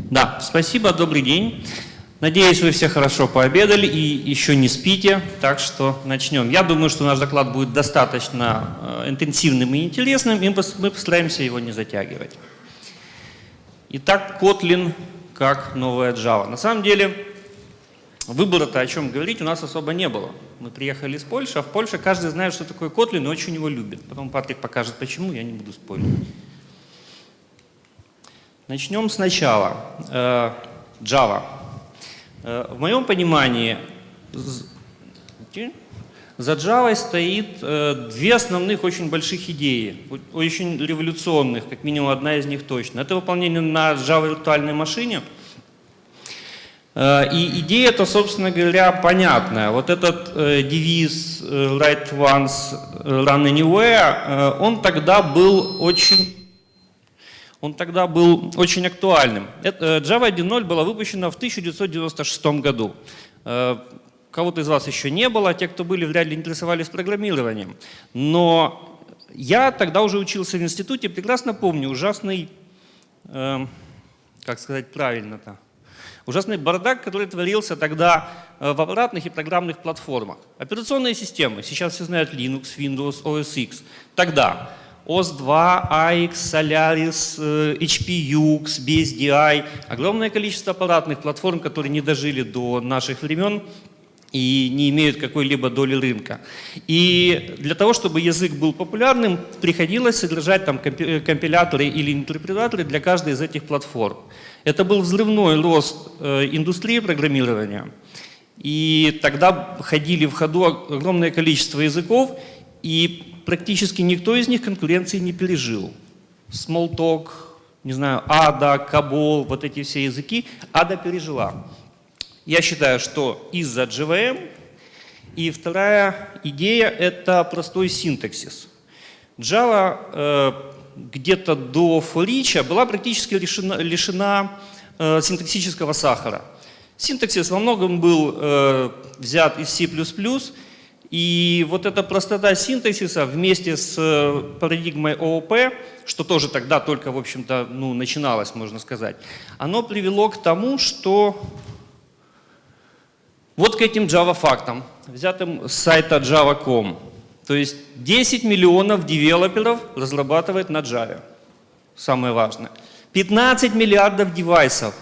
Да, спасибо, добрый день. Надеюсь, вы все хорошо пообедали и еще не спите, так что начнем. Я думаю, что наш доклад будет достаточно интенсивным и интересным, и мы постараемся его не затягивать. Итак, Kotlin как новая Java. На самом деле, выбора-то, о чем говорить, у нас особо не было. Мы приехали из Польши, а в Польше каждый знает, что такое Kotlin, и очень его любит. Потом Патрик покажет, почему, я не буду спорить. Начнем сначала. Java. В моем понимании за Java стоит две основных очень больших идеи, очень революционных, как минимум одна из них точно. Это выполнение на Java виртуальной машине. И идея-то, собственно говоря, понятная. Вот этот девиз Write Once, Run Anywhere, он тогда был очень актуальным. Java 1.0 была выпущена в 1996 году. Кого-то из вас еще не было, те, кто были, вряд ли интересовались программированием. Но я тогда уже учился в институте, прекрасно помню ужасный, как сказать правильно-то, ужасный бардак, который творился тогда в аппаратных и программных платформах. Операционные системы, сейчас все знают Linux, Windows, OS X. Тогда OS2, AX, Solaris, HP UX, BSDI, огромное количество аппаратных платформ, которые не дожили до наших времен и не имеют какой-либо доли рынка. И для того, чтобы язык был популярным, приходилось содержать там компиляторы или интерпретаторы для каждой из этих платформ. Это был взрывной рост индустрии программирования. И тогда ходили в ходу огромное количество языков, и практически никто из них конкуренции не пережил. Smalltalk, не знаю, Ada, Cabol, вот эти все языки Ada пережила. Я считаю, что из-за JVM. И вторая идея – это простой синтаксис. Java где-то до for each была практически лишена синтаксического сахара. Синтаксис во многом был взят из C++, и вот эта простота синтаксиса вместе с парадигмой ООП, что тоже тогда только, в общем-то, начиналось, можно сказать, оно привело к тому, что вот к этим Java-фактам, взятым с сайта java.com. То есть 10 миллионов девелоперов разрабатывает на Java. Самое важное. 15 миллиардов девайсов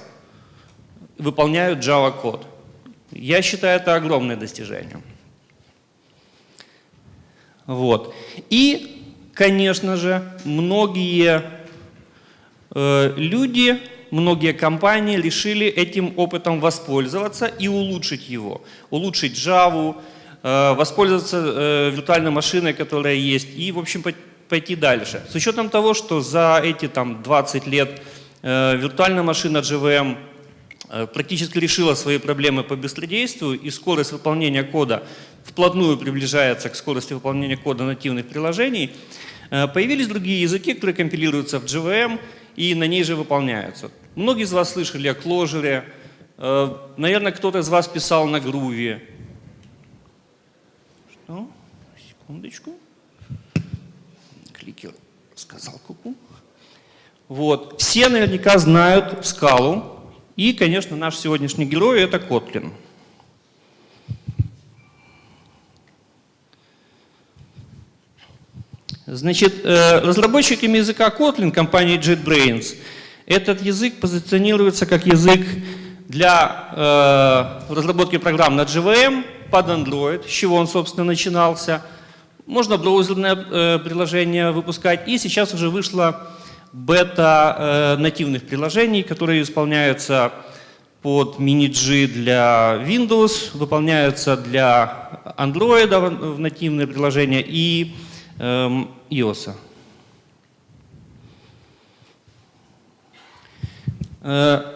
выполняют Java-код. Я считаю, это огромное достижение. Вот. И, конечно же, многие люди, многие компании решили этим опытом воспользоваться и улучшить его. Улучшить Java, воспользоваться виртуальной машиной, которая есть, и, в общем, пойти дальше. С учетом того, что за эти 20 лет виртуальная машина JVM практически решила свои проблемы по быстродействию, и скорость выполнения кода вплотную приближается к скорости выполнения кода нативных приложений, появились другие языки, которые компилируются в JVM и на ней же выполняются. Многие из вас слышали о Clojure, наверное, кто-то из вас писал на Groovy. Что? Секундочку. Кликер сказал ку-ку. Вот. Все наверняка знают скалу. И, конечно, наш сегодняшний герой – это Kotlin. Значит, разработчиками языка Kotlin, компанией JetBrains, этот язык позиционируется как язык для разработки программ на JVM под Android, с чего он, собственно, начинался. Можно браузерное приложение выпускать, и сейчас уже вышло бета нативных приложений, которые исполняются под mini-G для Windows, выполняются для Android в нативные приложения и iOS.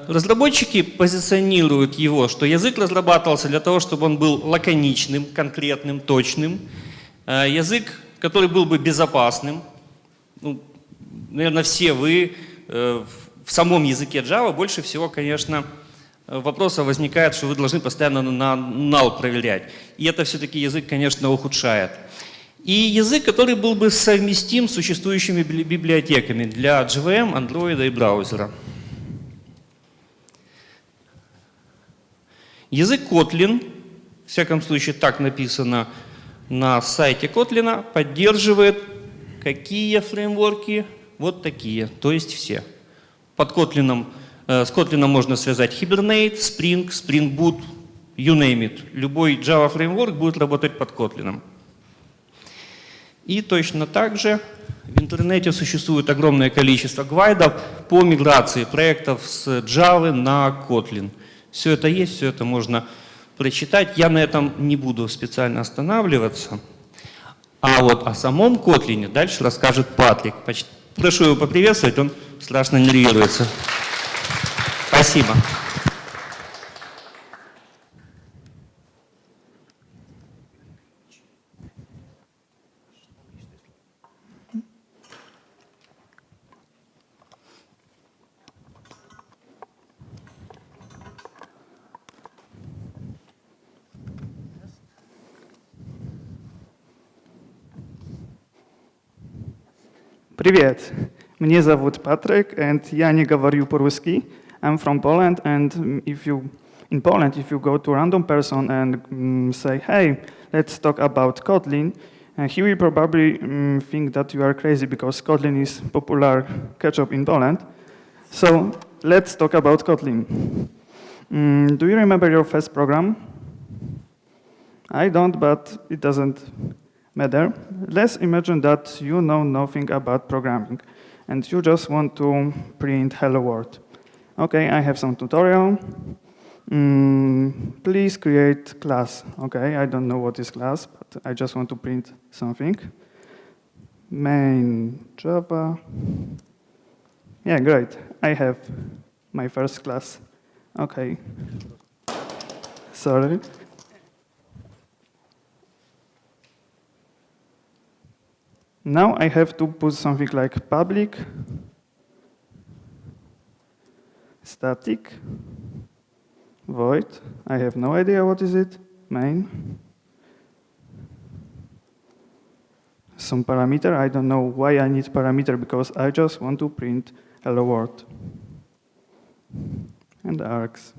Разработчики позиционируют его, что язык разрабатывался для того, чтобы он был лаконичным, конкретным, точным. Язык, который был бы безопасным. Наверное, все вы в самом языке Java больше всего, конечно, вопросов возникает, что вы должны постоянно на null проверять. И это все-таки язык, конечно, ухудшает. И язык, который был бы совместим с существующими библиотеками для JVM, Android и браузера. Язык Kotlin, в всяком случае так написано на сайте Kotlin, поддерживает какие фреймворки? Вот такие, то есть все. Под Kotlin, с Kotlin можно связать Hibernate, Spring, Spring Boot, you name it. Любой Java фреймворк будет работать под Kotlin. И точно так же в интернете существует огромное количество гайдов по миграции проектов с Java на Kotlin. Все это есть, все это можно прочитать. Я на этом не буду специально останавливаться. А вот о самом Kotlin дальше расскажет Патрик. Прошу его поприветствовать, он страшно нервируется. Спасибо. Привет, меня зовут Patryk, and я не говорю по-русски. I'm from Poland, and in Poland, if you go to a random person and say, hey, let's talk about Kotlin, he will probably think that you are crazy because Kotlin is popular ketchup in Poland. So let's talk about Kotlin. Do you remember your first program? I don't, but it doesn't matter. Let's imagine that you know nothing about programming and you just want to print hello world. Okay, I have some tutorial. Please create class. Okay, I don't know what is class, but I just want to print something. Main Java. Yeah, great. I have my first class. Okay. Sorry. Now I have to put something like public, static, void. I have no idea what is it, main. Some parameter, I don't know why I need parameter because I just want to print hello world. And args.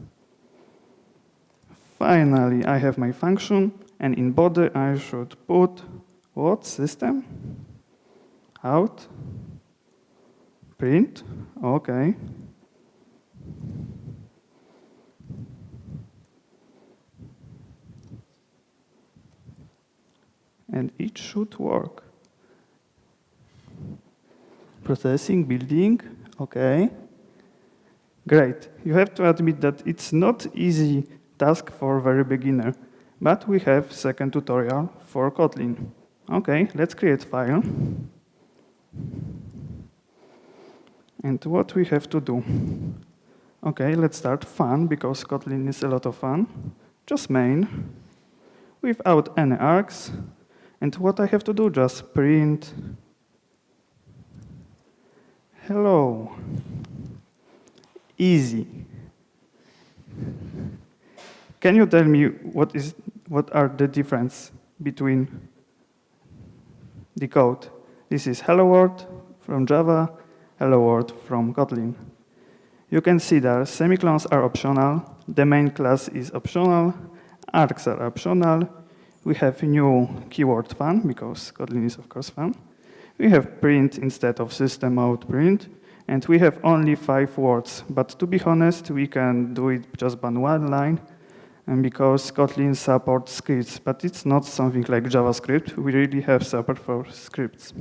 Finally, I have my function, and in body I should put what system? Out, print, okay. And it should work. Processing, building, okay. Great. You have to admit that it's not easy task for very beginner, but we have second tutorial for Kotlin. Okay, let's create file. And what we have to do? Okay, let's start fun, because Kotlin is a lot of fun. Just main, without any args. And what I have to do? Just print hello. Easy. Can you tell me what are the difference between the code? This is hello world from Java, hello world from Kotlin. You can see that semicolons are optional, the main class is optional, args are optional, we have new keyword fun, because Kotlin is of course fun. We have print instead of system out print, and we have only 5 words, but to be honest, we can do it just by one line, and because Kotlin supports scripts, but it's not something like JavaScript, we really have support for scripts.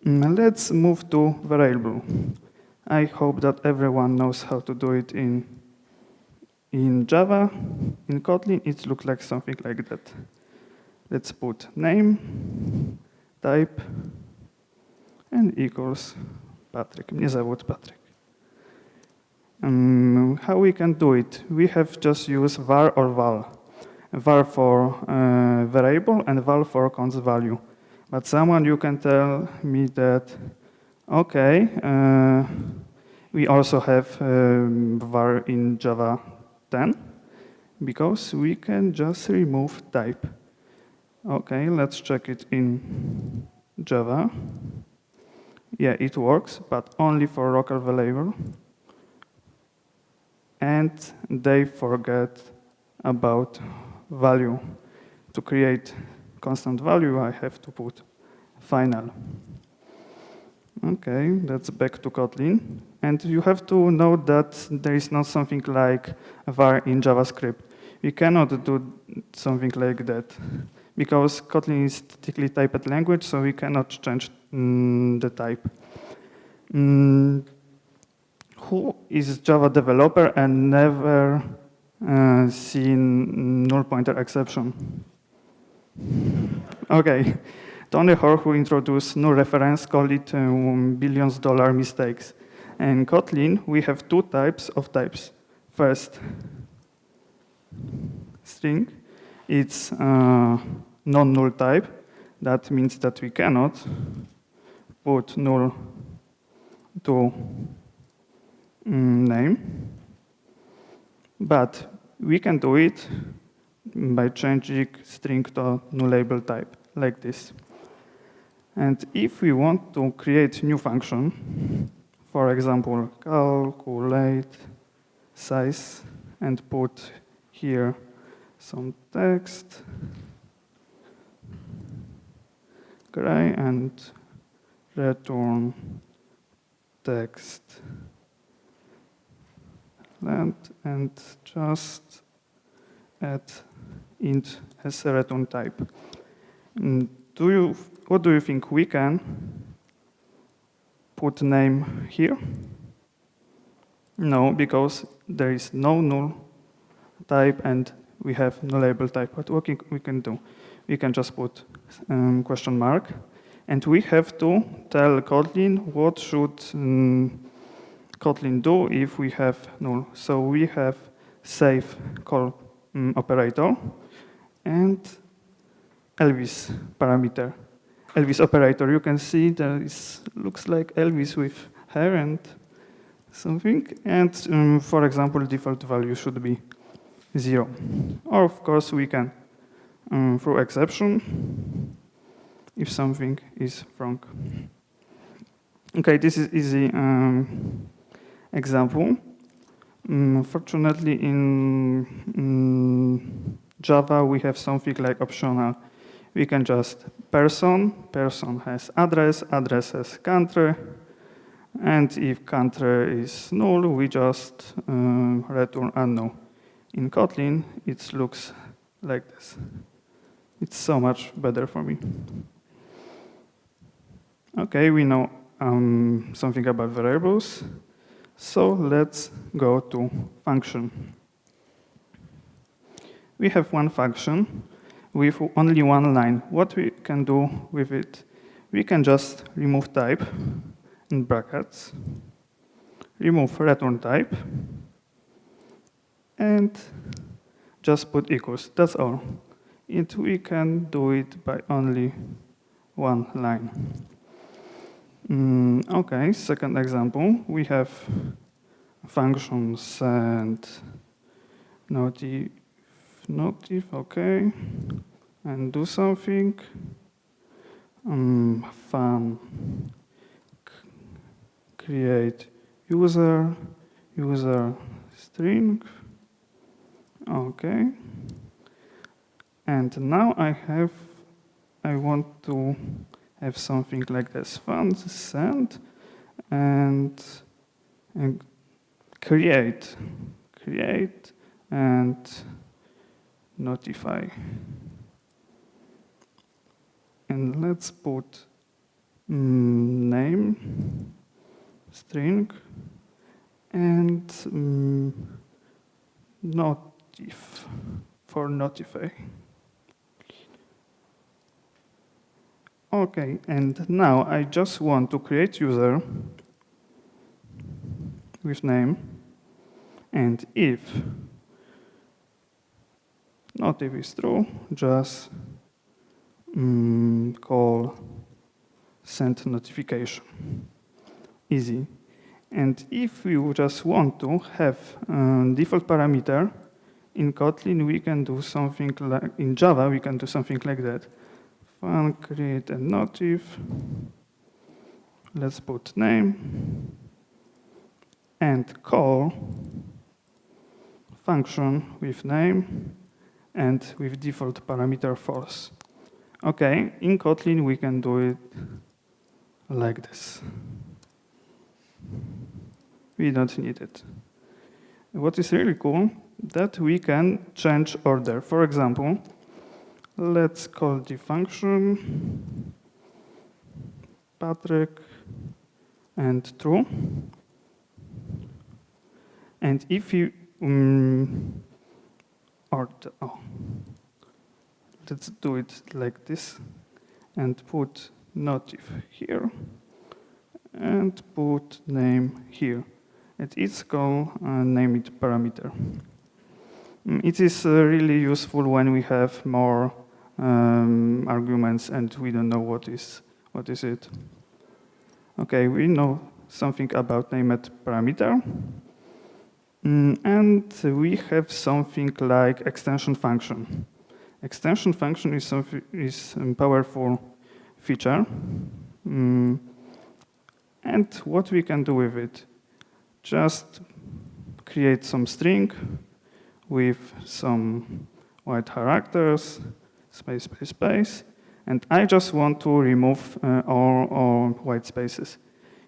Let's move to variable. I hope that everyone knows how to do it in Java. In Kotlin, it looks like something like that. Let's put name, type, and equals Patryk. Mnie zawód Patryk. How we can do it? We have just use var or val. Var for variable and val for const value. But someone you can tell me that, okay, we also have var in Java 10, because we can just remove type. Okay, let's check it in Java. Yeah, it works, but only for local variable. and they forget about value. To create constant value, I have to put final. Okay, that's back to Kotlin. And you have to note that there is not something like var in JavaScript. We cannot do something like that because Kotlin is statically typed language, so we cannot change the type. Who is Java developer and never seen null pointer exception? Okay. Tony Hoare, who introduced null reference, called it billions-dollar mistakes. In Kotlin, we have two types of types. First, string. It's non-null type. That means that we cannot put null to name. But we can do it by changing string to nullable type, like this. And if we want to create new function, for example, calculate size, and put here some text, gray, and return text length, and just add int as a return type. What do you think we can put name here? No, because there is no null type and we have nullable type. But what we can do? We can just put question mark, and we have to tell Kotlin what should Kotlin do if we have null. So we have save call operator and Elvis parameter. Elvis operator, you can see there looks like Elvis with hair and something. And for example, default value should be 0. Or of course we can throw exception if something is wrong. Okay, this is easy example. Fortunately, in Java, we have something like optional. We can just person has address has country, and if country is null, we just return unknown. In Kotlin, it looks like this. It's so much better for me. Okay, we know something about variables. So let's go to function. We have one function with only one line. What we can do with it? We can just remove type in brackets, remove return type, and just put equals. That's all. We can do it by only one line. Okay, second example, we have function send notif, okay, and do something. Fun create user string, okay, and now I want to have something like this, fun send and create and notify. And let's put name string and notif for notify. Okay, and now I just want to create user with name, and if notif is true, just call send notification. Easy. And if you just want to have default parameter in Kotlin, we can do something like in Java. We can do something like that. Fun create a notif. Let's put name and call function with name and with default parameter false. Okay, in Kotlin we can do it like this. We don't need it. What is really cool, that we can change order. For example, let's call the function Patryk and true. And if you, let's do it like this and put notif here and put name here. And it's called name it parameter. It is really useful when we have more arguments and we don't know what is it. Okay, we know something about named parameter. And we have something like extension function. Extension function is a powerful feature. And what we can do with it? Just create some string with some white characters, space, space, space. And I just want to remove all white spaces.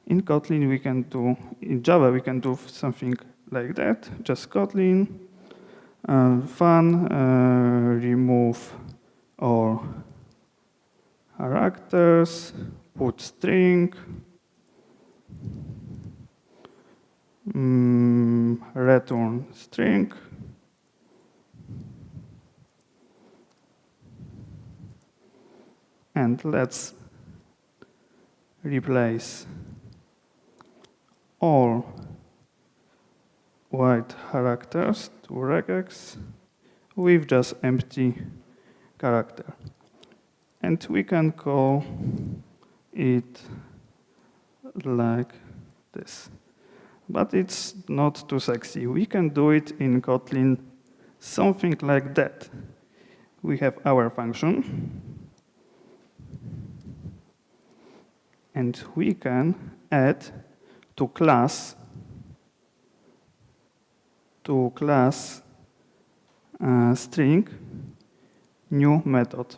In Kotlin, we can do, in Java, we can do something like that, just Kotlin, fun, remove all characters, put string, return string, and let's replace all white characters to regex with just empty character. And we can call it like this. But it's not too sexy. We can do it in Kotlin something like that. We have our function, and we can add to class string new method.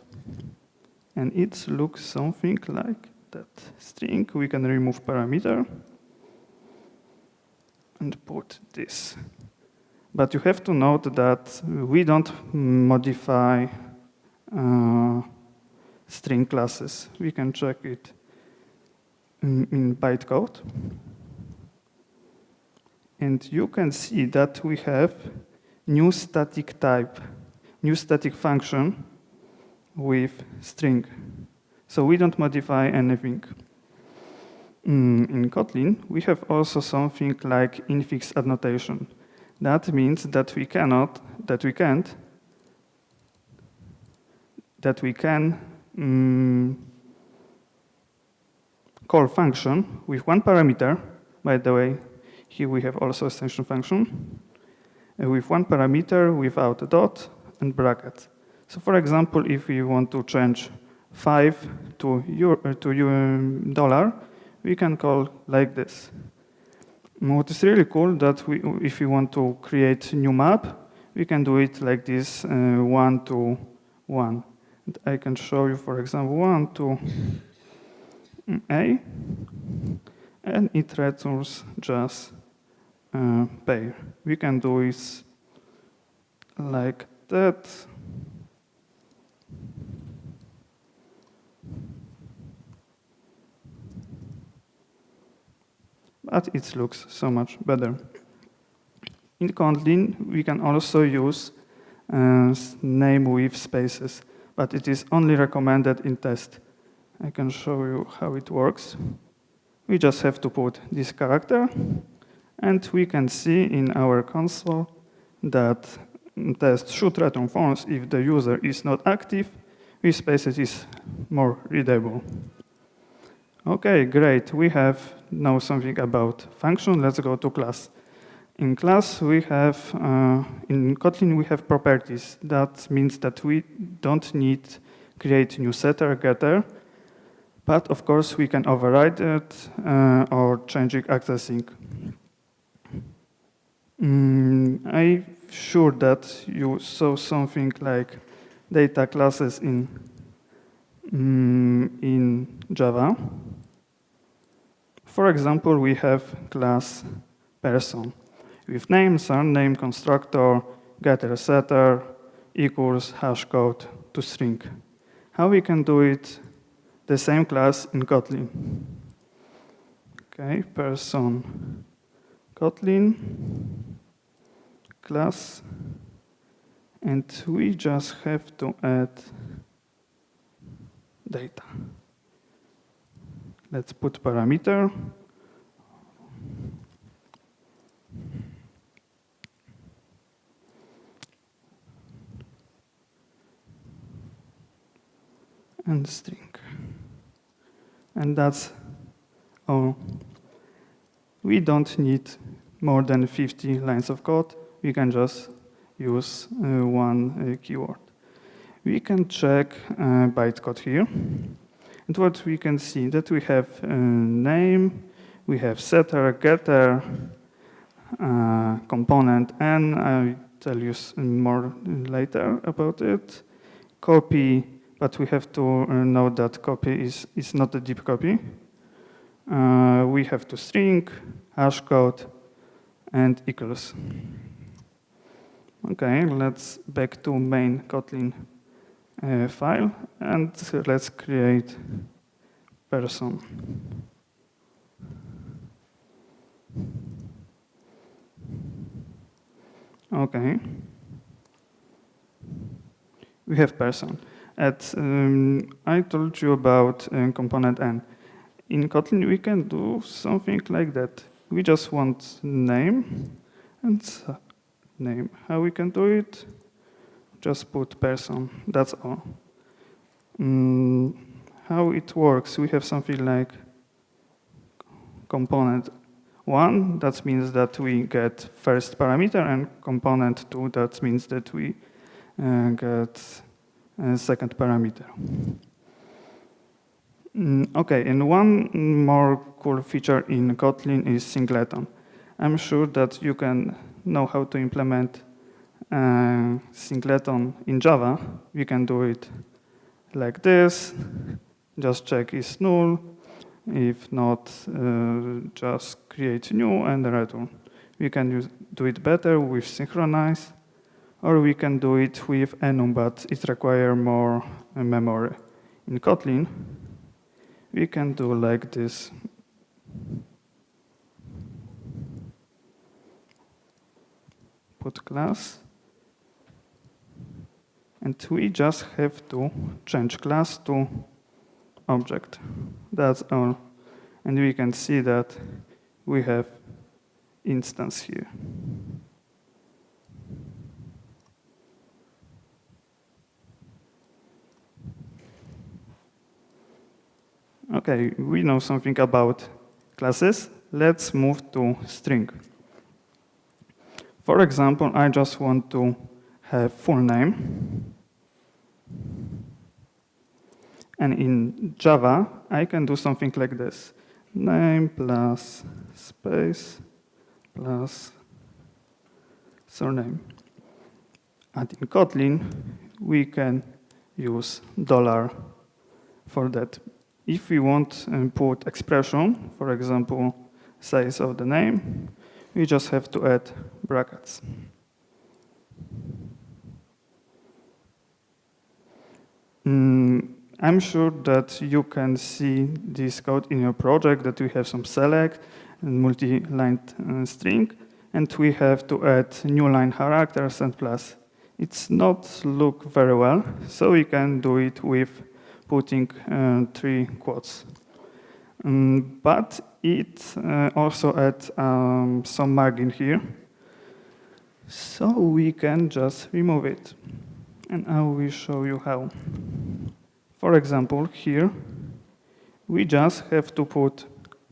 And it looks something like that. String, we can remove parameter and put this. But you have to note that we don't modify string classes. We can check it in bytecode. And you can see that we have new static type, new static function with string. So we don't modify anything. In Kotlin, we have also something like infix annotation. That means that we can call function with one parameter. By the way, here we have also extension function with one parameter without a dot and bracket. So for example, if we want to change 5 to $, we can call like this. What is really cool that if we want to create a new map, we can do it like this, 1 to 1. And I can show you, for example, 1 to A, and it returns just pair. We can do it like that. But it looks so much better. In Kotlin, we can also use name with spaces, but it is only recommended in test. I can show you how it works. We just have to put this character, and we can see in our console that test should return false if the user is not active. With spaces is more readable. Okay, great. We have now something about function. Let's go to class. In class, we have, in Kotlin, we have properties. That means that we don't need create new setter, getter, but of course, we can override it or change it accessing. I sure that you saw something like data classes in Java. For example, we have class person with name, surname, constructor, getter, setter, equals, hashcode to string. How we can do it the same class in Kotlin? Okay, person Kotlin class, and we just have to add data. Let's put parameter. And string. And that's all. We don't need more than 50 lines of code. We can just use one keyword. We can check bytecode here. And what we can see that we have name, we have setter, getter, component, and I'll tell you more later about it. Copy, but we have to know that copy is not a deep copy. We have to string, hashcode, and equals. Okay, let's back to main Kotlin file, and let's create person. Okay. We have person. I told you about component n. In Kotlin, we can do something like that. We just want name and name. How we can do it? Just put person. That's all. How it works? We have something like component 1. That means that we get first parameter, and component 2. That means that we get second parameter. Okay, and one more cool feature in Kotlin is singleton. I'm sure that you can know how to implement singleton in Java. We can do it like this. Just check is null. If not, just create new and return. We can do it better with synchronize, or we can do it with enum, but it requires more memory. In Kotlin, we can do like this. Put class. And we just have to change class to object. That's all. And we can see that we have instance here. Okay, we know something about classes. Let's move to string. For example, I just want to have full name. And in Java, I can do something like this. Name plus space plus surname. And in Kotlin, we can use $ for that. If we want to put expression, for example, size of the name, we just have to add brackets. I'm sure that you can see this code in your project, that we have some select and multi-line string, and we have to add new line characters and plus. It's not look very well, so we can do it with putting 3 quotes. But it also adds some margin here, so we can just remove it. And I will show you how. For example, here, we just have to put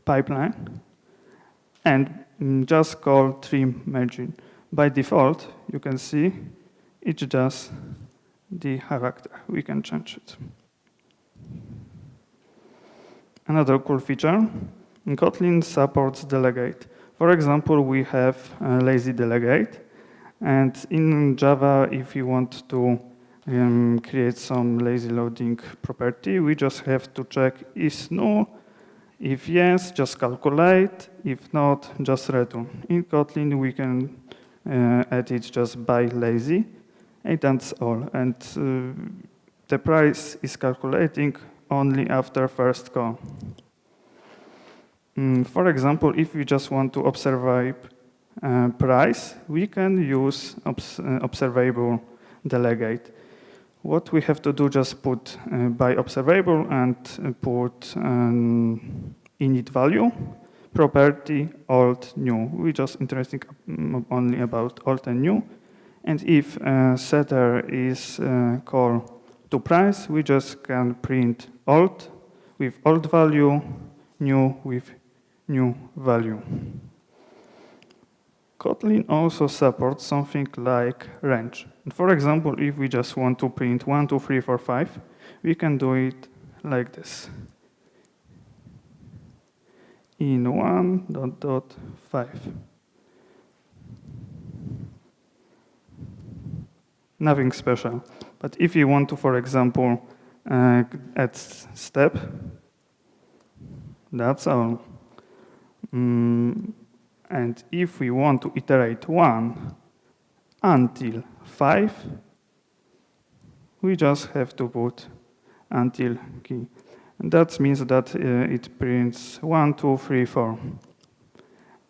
pipeline and just call trim margin. By default, you can see it's just the character. We can change it. Another cool feature, Kotlin supports delegate. For example, we have a lazy delegate. And in Java, if you want to create some lazy loading property, we just have to check is null. If yes, just calculate. If not, just return. In Kotlin, we can add it just by lazy, and that's all. And the price is calculating only after first call. For example, if we just want to observe price, we can use observable delegate. What we have to do, just put by observable and put init value, property, old, new. We just interested only about old and new. And if setter is called to price, we just can print old with old value, new with new value. Kotlin also supports something like range. For example, if we just want to print 1, 2, 3, 4, 5, we can do it like this. In 1.5. Nothing special. But if you want to, for example, add step, that's all. And if we want to iterate 1 until 5, we just have to put until key. And that means that it prints 1, 2, 3, 4.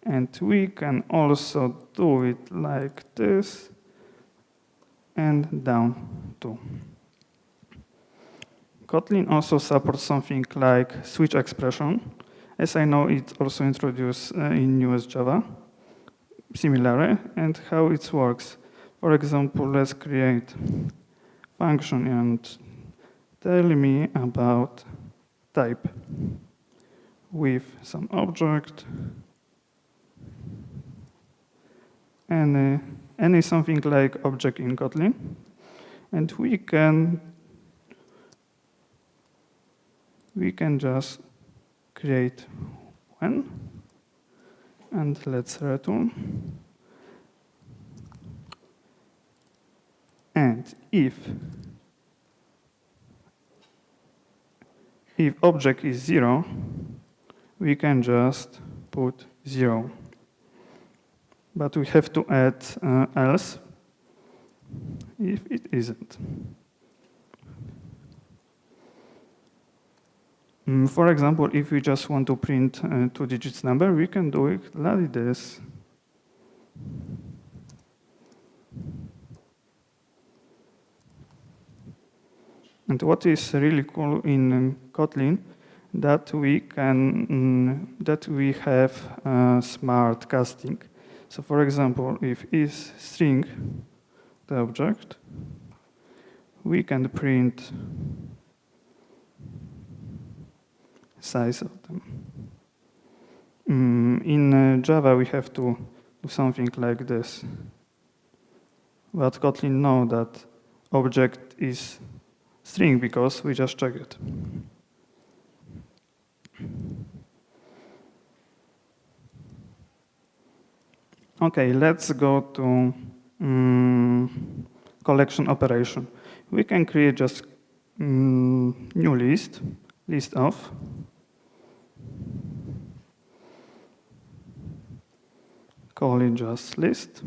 And we can also do it like this and down to. Kotlin also supports something like switch expression. As I know, it's also introduced in newest Java, similarly, and how it works. For example, let's create function and tell me about type with some object and any something like object in Kotlin, and we can just create one, and let's return. And if object is 0, we can just put 0. But we have to add else if it isn't. For example, if we just want to print 2 digits number, we can do it like this. And what is really cool in Kotlin that we have smart casting. So, for example, if is string the object, we can print size of them. In Java, we have to do something like this. But Kotlin knows that object is string because we just check it. Okay, let's go to collection operation. We can create just new list of, call it just list,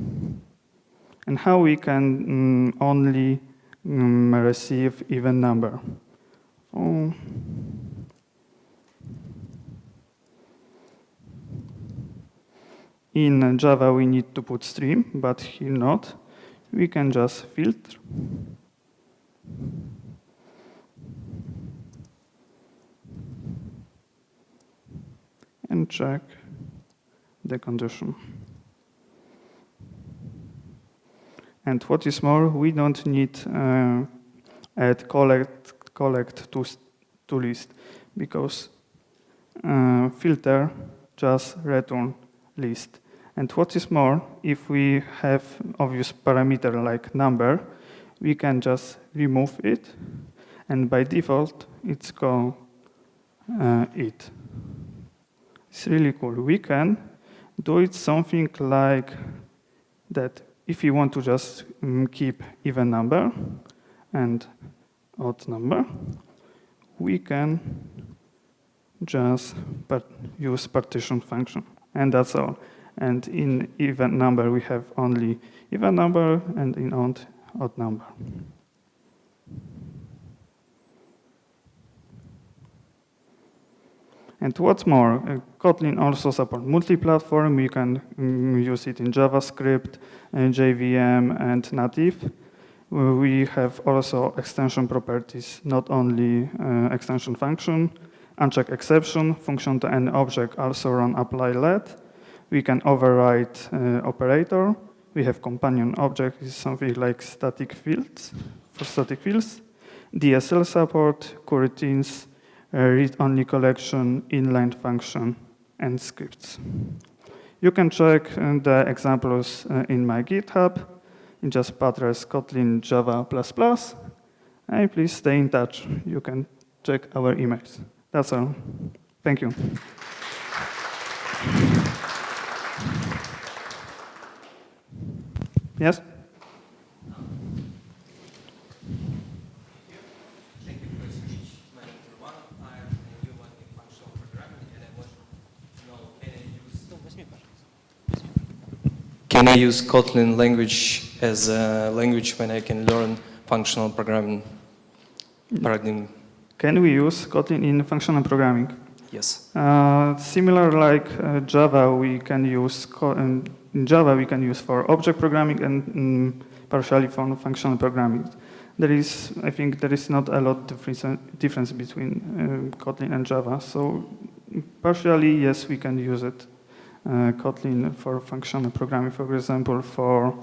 and how we can only receive even number. In Java, we need to put stream, but here not. We can just filter. And check the condition. And what is more, we don't need add collect to list, because filter just return list. And what is more, if we have obvious parameter like number, we can just remove it, and by default, it's called it. It's really cool. We can do it something like that. if you want to just keep even number and odd number, we can just use partition function, and that's all. And in even number, we have only even number, and in odd number. And what's more, Kotlin also supports multi-platform. You can use it in JavaScript, JVM, and native. We have also extension properties, not only extension function, uncheck exception, function to any object also run apply let. We can override operator. We have companion object, is something like static fields, for static fields. DSL support, coroutines, read-only collection, inline function, and scripts. You can check the examples in my GitHub. In just Patryk Kotlin Java++. And please stay in touch. You can check our emails. That's all. Thank you. Yes? Thank you for your speech. My name is Roman. I am a new one in functional programming, and I want to know, can I use Kotlin language as a language when I can learn functional programming paradigm? Can we use Kotlin in functional programming? Yes. Similar like Java, we can use in Java we can use for object programming and partially for functional programming. I think there is not a lot difference between Kotlin and Java. So partially, yes, we can use it. Kotlin for functional programming, for example, for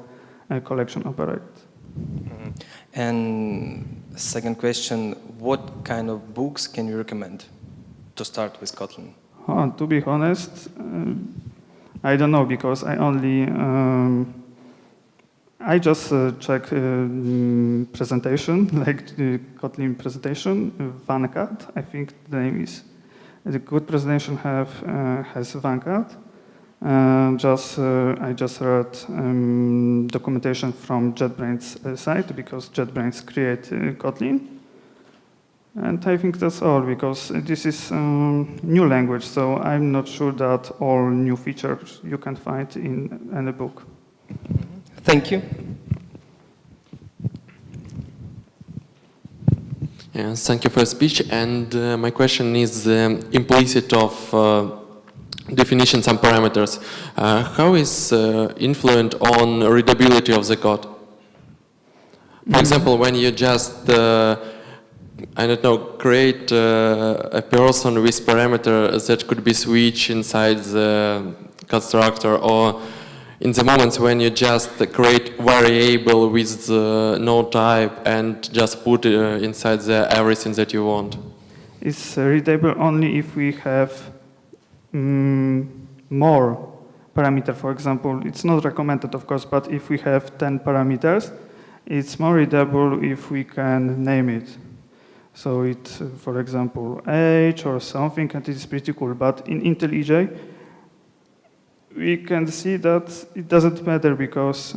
collection operators. Mm-hmm. And second question, what kind of books can you recommend to start with Kotlin? To be honest, I don't know, because I only I just check presentation, like the Kotlin presentation, Vancat, I think the name is. The good presentation has Vancat. I just read documentation from JetBrains site, because JetBrains create Kotlin. And I think that's all, because this is new language, so I'm not sure that all new features you can find in any book. Thank you. Yes, thank you for your speech. And my question is implicit of definitions and parameters. How is influent on readability of the code? For example, when you just I don't know, create a person with parameter that could be switched inside the constructor, or in the moments when you just create variable with no type and just put inside there everything that you want. It's readable only if we have more parameter. For example, it's not recommended, of course, but if we have 10 parameters, it's more readable if we can name it. So it, for example, age or something, and it's pretty cool. But in IntelliJ, we can see that it doesn't matter, because,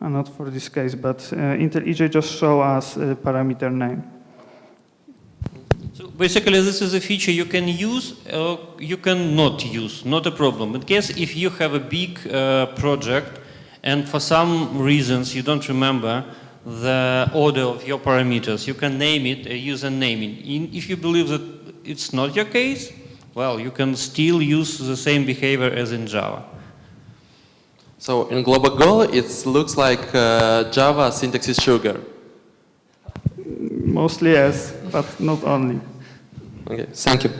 not for this case, but IntelliJ just show us a parameter name. So basically, this is a feature you can use or you can not use, not a problem. In case if you have a big project and for some reasons you don't remember the order of your parameters, you can name it, use a naming. If you believe that it's not your case, well, you can still use the same behavior as in Java. So in GlobalLogic, it looks like Java syntax is sugar. Mostly yes, but not only. Okay, thank you.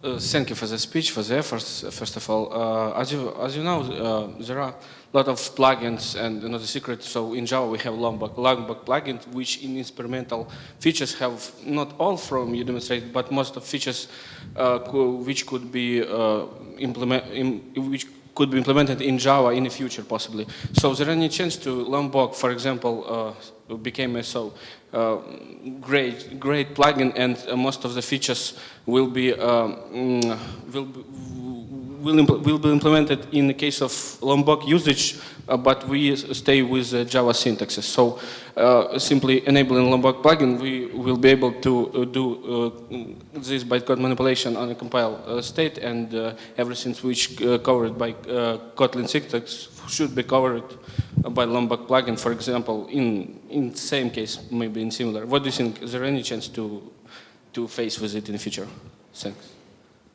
Thank you for the speech, for the efforts. First of all, as you know, there are a lot of plugins, and not a secret. So in Java we have long-back plugin, which in experimental features have not all from you demonstrated, but most of features which could be could be implemented in Java in the future, possibly. So is there any chance to Lombok, for example, became a great plugin, and most of the features will be implemented in the case of Lombok usage, but we stay with Java syntaxes. So simply enabling Lombok plugin, we will be able to do this bytecode manipulation on a compile state, and everything which covered by Kotlin syntax should be covered by Lombok plugin, for example, in same case, maybe in similar. What do you think? Is there any chance to face with it in the future? Thanks.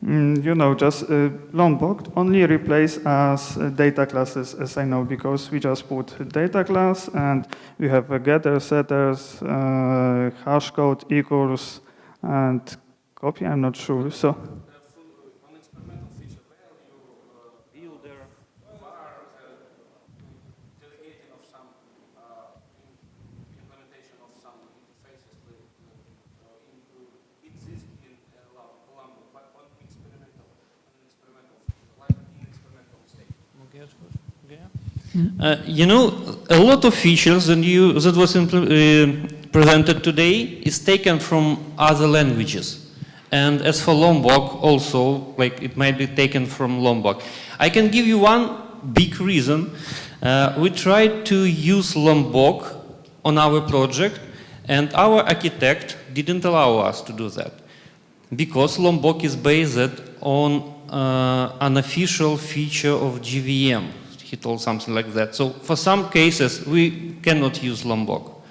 You know, just Lombok only replace as data classes, as I know, because we just put data class and we have a getter, setters, hash code equals, and copy. I'm not sure. So. You know, a lot of features that was presented today is taken from other languages. And as for Lombok, also, like it might be taken from Lombok. I can give you one big reason. We tried to use Lombok on our project, and our architect didn't allow us to do that. Because Lombok is based on an official feature of JVM. He told something like that. So for some cases, we cannot use Lombok.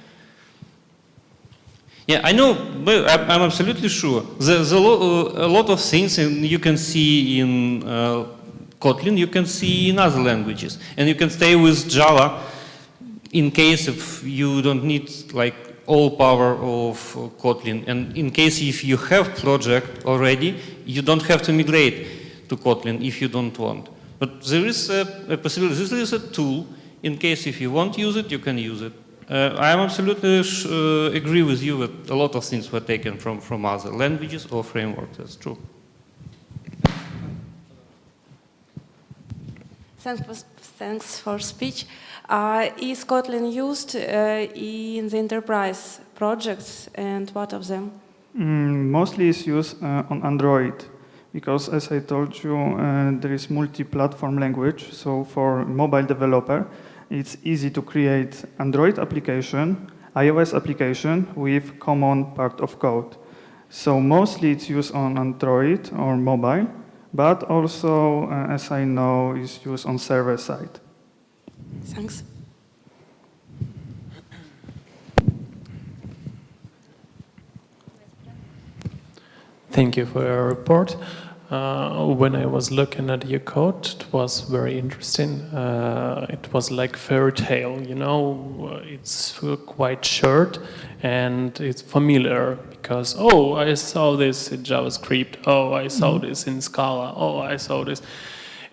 Yeah, I know, but I'm absolutely sure. There's a lot of things you can see in Kotlin, you can see in other languages. And you can stay with Java in case if you don't need like all power of Kotlin. And in case if you have project already, you don't have to migrate to Kotlin if you don't want. But there is a possibility, this is a tool, in case if you want to use it, you can use it. I absolutely agree with you that a lot of things were taken from other languages or frameworks, that's true. Thanks for speech. Is Kotlin used in the enterprise projects, and what of them? Mostly it's used on Android. Because as I told you, there is multi-platform language. So for mobile developer, it's easy to create Android application, iOS application with common part of code. So mostly it's used on Android or mobile, but also, as I know, it's used on server side. Thanks. Thank you for your report. When I was looking at your code, it was very interesting. It was like fairy tale, you know. It's quite short and it's familiar because, oh, I saw this in JavaScript. Oh, I saw this in Scala. Oh, I saw this.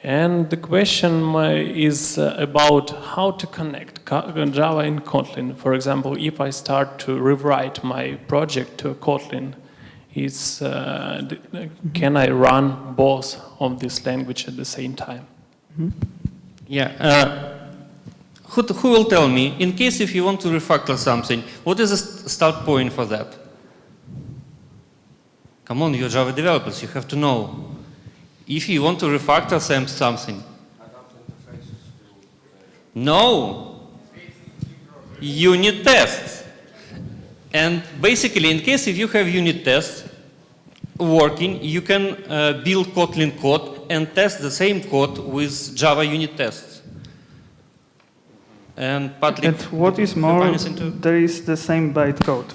And the question is about how to connect Java and Kotlin. For example, if I start to rewrite my project to Kotlin, can I run both of this language at the same time? Yeah. Who will tell me, in case if you want to refactor something, what is the start point for that? Come on, you're Java developers, you have to know. If you want to refactor something. No. Unit tests. And basically, in case if you have unit tests working, you can build Kotlin code and test the same code with Java unit tests. And Patryk, and what is more, there is the same bytecode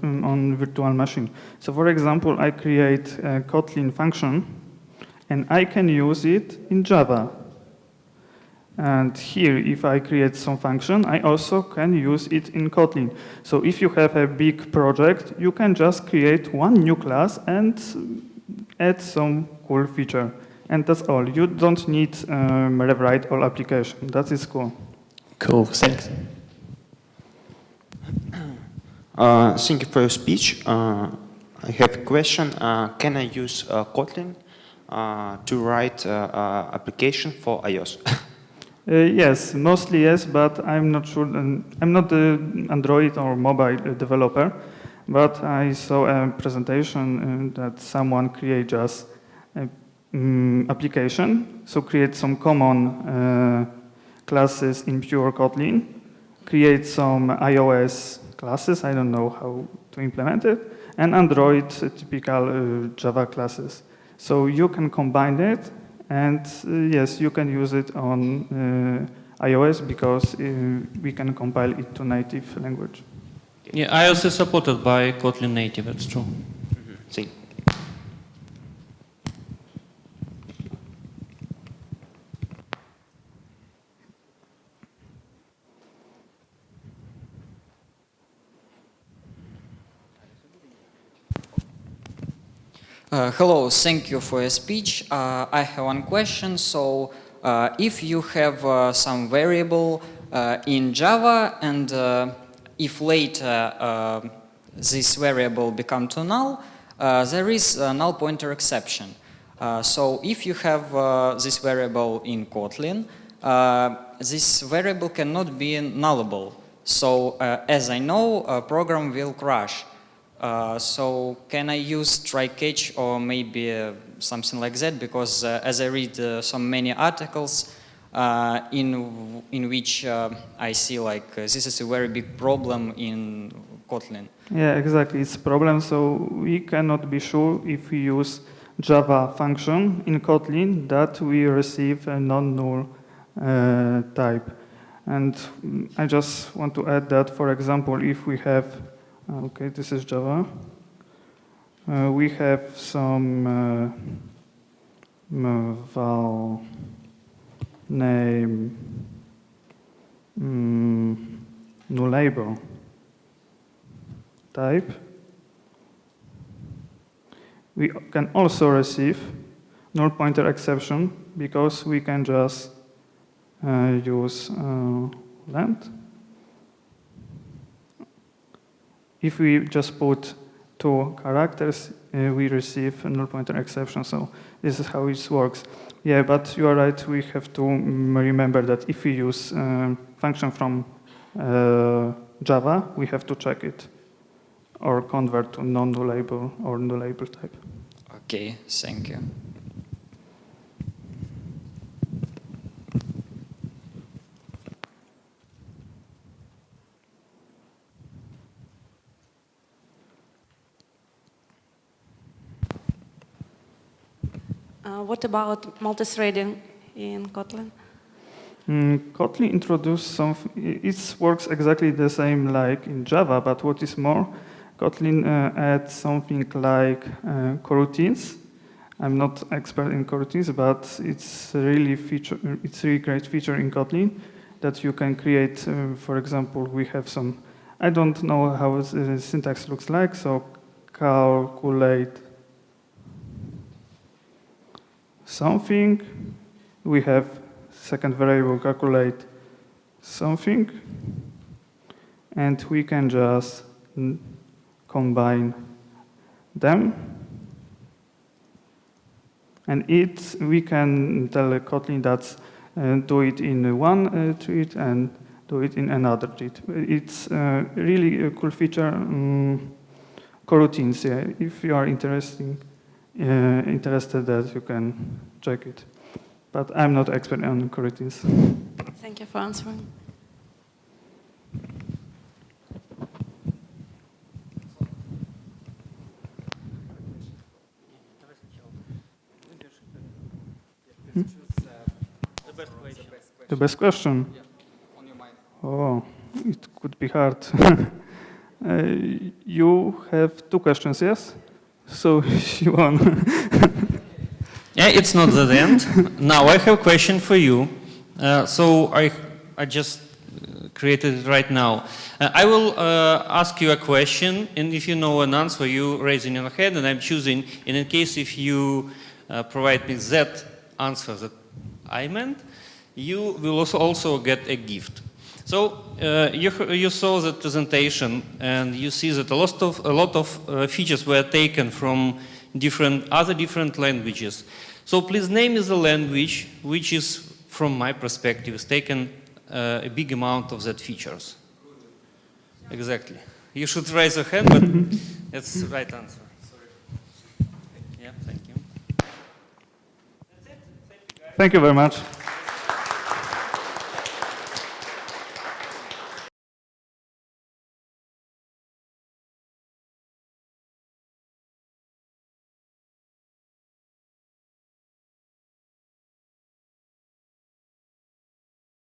on virtual machine. So for example, I create a Kotlin function, and I can use it in Java. And here, if I create some function, I also can use it in Kotlin. So if you have a big project, you can just create one new class and add some cool feature. And that's all. You don't need rewrite all application. That is cool. Cool, thanks. Thank you for your speech. I have a question. Can I use Kotlin to write application for iOS? Yes, mostly yes, but I'm not sure. I'm not an Android or mobile developer, but I saw a presentation that someone create just an application. So create some common classes in pure Kotlin, create some iOS classes. I don't know how to implement it, and Android typical Java classes. So you can combine it. And yes, you can use it on iOS because we can compile it to native language. Yeah, iOS is supported by Kotlin native, that's true. See. Hello, thank you for your speech. I have one question. So, if you have some variable in Java and if later this variable become to null, there is a null pointer exception. So, if you have this variable in Kotlin, this variable cannot be nullable. So, as I know, a program will crash. So can I use try catch or maybe something like that? Because as I read so many articles in which I see like this is a very big problem in Kotlin. Yeah, exactly. It's a problem. So we cannot be sure if we use Java function in Kotlin that we receive a non-null type. And I just want to add that, for example, if we have okay, this is Java. We have some val name nullable type. We can also receive null pointer exception because we can just use length. If we just put 2 characters, we receive a null pointer exception. So this is how it works. Yeah, but you are right. We have to remember that if we use function from Java, we have to check it or convert to non-nullable or nullable type. Okay, thank you. What about multi-threading in Kotlin? Kotlin introduced something. It works exactly the same like in Java, but what is more, Kotlin adds something like coroutines. I'm not expert in coroutines, but it's really great feature in Kotlin that you can create. For example, we have some. I don't know how the syntax looks like. So calculate something, we have second variable calculate something, and we can just combine them. And we can tell Kotlin that do it in one treat and do it in another treat. It's really a cool feature. Coroutines, yeah. If you are interested that you can check it. But I'm not expert on coroutines. Thank you for answering. The best question? Yeah, on your mind. Oh, it could be hard. You have 2 questions, yes? So you won. Yeah, it's not the end. Now I have a question for you. So I just created it right now. I will ask you a question, and if you know an answer, you raising your hand, and I'm choosing. And in case if you provide me that answer that I meant, you will also get a gift. So you saw the presentation, and you see that a lot of features were taken from different languages. So please name me the language which is, from my perspective, is taken a big amount of that features. Exactly. You should raise your hand, but that's the right answer. Yeah, thank you. Thank you very much.